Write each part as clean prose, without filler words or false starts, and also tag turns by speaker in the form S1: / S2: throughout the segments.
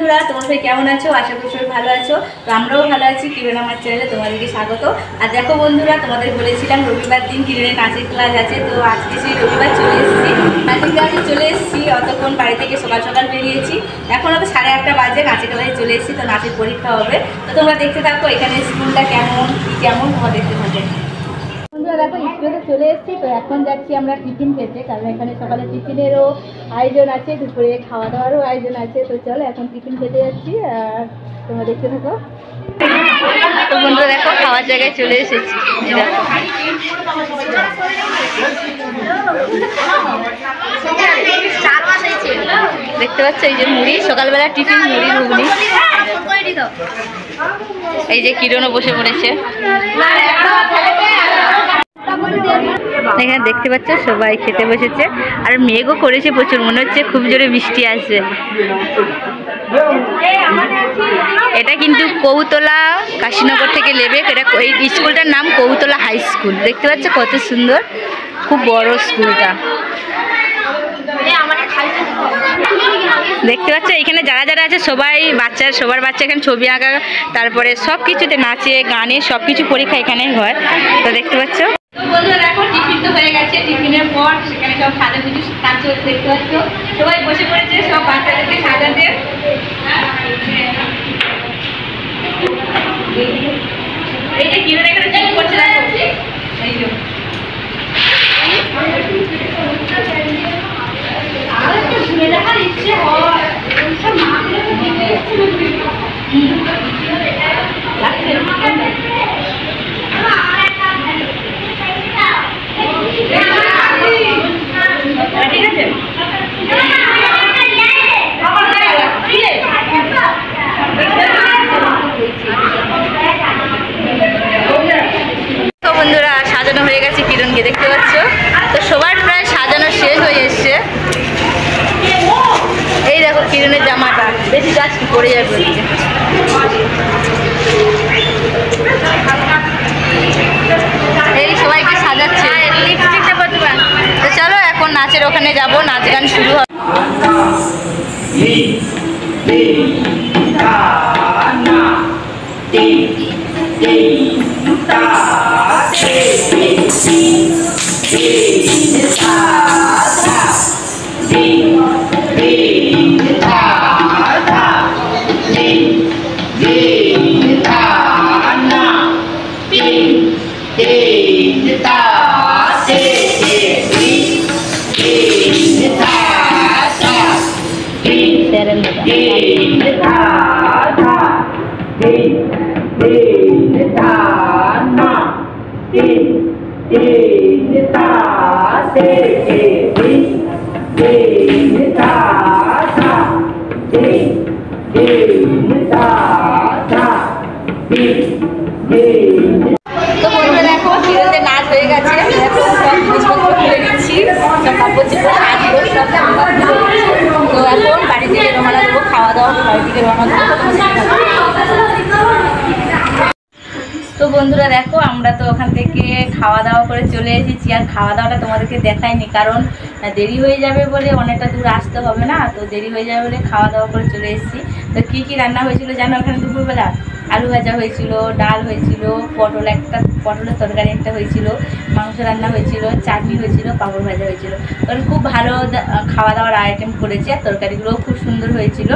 S1: বন্ধুরা, তোমরা সবাই কেমন আছো? আশা করি সবাই ভালো আছো। তো আমরাও ভালো আছি। কিরণ আমার চ্যানেলে তোমাদেরকে স্বাগত। আর দেখো বন্ধুরা, তোমাদের বলেছিলাম রবিবার দিন কিরণের নাচের ক্লাস আছে। তো আজকে সেই রবিবার চলে এসেছি, নাচের ক্লাসে চলে এসেছি। অতক্ষণ বাড়ি থেকে সকাল সকাল বেরিয়েছি, এখন তো 8:30 বাজে। নাচের ক্লাসে চলে এসেছি, তো নাচের পরীক্ষা হবে। তো তোমরা দেখতে থাকো এখানে স্কুলটা কেমন তোমরা দেখতে থাকো। বন্ধুরা দেখো, স্কুলে চলে এসেছি। তো এখন যাচ্ছি আমরা টিফিন খেতে, কারণ এখানে সকালে টিফিনেরও আয়োজন আছে, দুপুরে খাওয়া দাওয়ারও আয়োজন আছে। তো চলো এখন টিফিন খেতে যাচ্ছি, আর তোমরা দেখতে থাকো। তো বন্ধুরা দেখো, খাওয়ার জায়গায় চলে এসেছি। দেখতে পাচ্ছ এই যে মুড়ি, সকালবেলা টিফিন মুড়ি ঘুগনি। এই যে কিরণও বসে পড়েছে। এখানে দেখতে পাচ্ছ সবাই খেতে বসেছে, আর মেঘও করেছে প্রচুর, মনে হচ্ছে খুব জোরে বৃষ্টি আসবে। এটা কিন্তু কৌতলা কাশীনগর থেকে লেবে, এটা এই স্কুলটার নাম কৌতলা হাই স্কুল। দেখতে পাচ্ছ কত সুন্দর, খুব বড় স্কুলটা। দেখতে পাচ্ছ এখানে যারা যারা আছে সবাই সবার বাচ্চা এখানে ছবি আঁকা, তারপরে সব কিছুতে নাচে গানে সব কিছু পরীক্ষা এখানে হয়। তো দেখতে পাচ্ছ বন্ধুরা দেখো, টিফিন তো হয়ে গেছে। টিফিনের পর সেখানে সব সাজাগুজি কাজ চলছে। দেখতে পাচ্ছ সবাই বসে পড়েছে সব বাচ্চাদেরকে সাজাতে। এই যে কিরণ এখানে কি করছে দেখো, এই যে ঘুরে দেখার ইচ্ছে হয়। ঠিক আছে, তো বন্ধুরা সাজানো হয়ে গেছে কিরণকে, দেখতে পাচ্ছ। তো সবার প্রায় সাজানো শেষ হয়ে এসছে। এই দেখো কিরণের জামাটা বেশি গাছ কি পড়ে যাবে, এই সবাইকে সাজাচ্ছে। তো চলো এখন নাচের ওখানে যাব, নাচ গান শুরু হবে। তো বন্ধুরা দেখো কিরণের নাচ হয়ে গেছে। এখন সব জিনিসপত্র খুলে নিচ্ছি, সব কাপড় চোপড় আসবো সব। তো এখন বাড়ি থেকে রওনা দেবো, খাওয়া দাওয়া বাড়ি থেকে রওনা দেবো। তো বন্ধুরা দেখো, আমরা তো ওখান থেকে খাওয়া দাওয়া করে চলে এসেছি। আর খাওয়া দাওয়াটা তোমাদেরকে দেখাইনি, কারণ দেরি হয়ে যাবে বলে, অনেকটা দূর আসতে হবে না, তো দেরি হয়ে যাবে বলে খাওয়া দাওয়া করে চলে এসেছি। তো কী কী রান্না হয়েছিল জানো ওখানে দুপুরবেলা? আলু ভাজা হয়েছিল, ডাল হয়েছিল, পটলের তরকারি একটা হয়েছিল, মাংস রান্না হয়েছিল, চাটনি হয়েছিল, পাঁপড় ভাজা হয়েছিল। কারণ খুব ভালো খাওয়া দাওয়ার আইটেম করেছে, আর তরকারিগুলোও খুব সুন্দর হয়েছিল।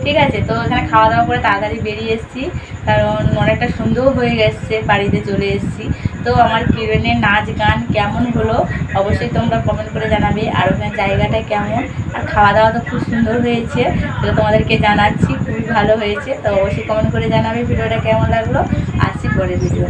S1: ঠিক আছে, তো এখানে খাওয়া দাওয়া করে তাড়াতাড়ি বেরিয়ে এসেছি, কারণ অনেকটা সুন্দর হয়ে গেছে, বাড়িতে চলে এসেছি। তো আমার কিরণের নাচ গান কেমন হলো অবশ্যই তোমরা কমেন্ট করে জানাবে। আর ওখানে জায়গাটা কেমন, আর খাওয়া দাওয়া তো খুব সুন্দর হয়েছে, তো তোমাদেরকে জানাচ্ছি খুবই ভালো হয়েছে। তো অবশ্যই কমেন্ট করে জানাবে ভিডিওটা কেমন লাগলো। আসছি পরের ভিডিও।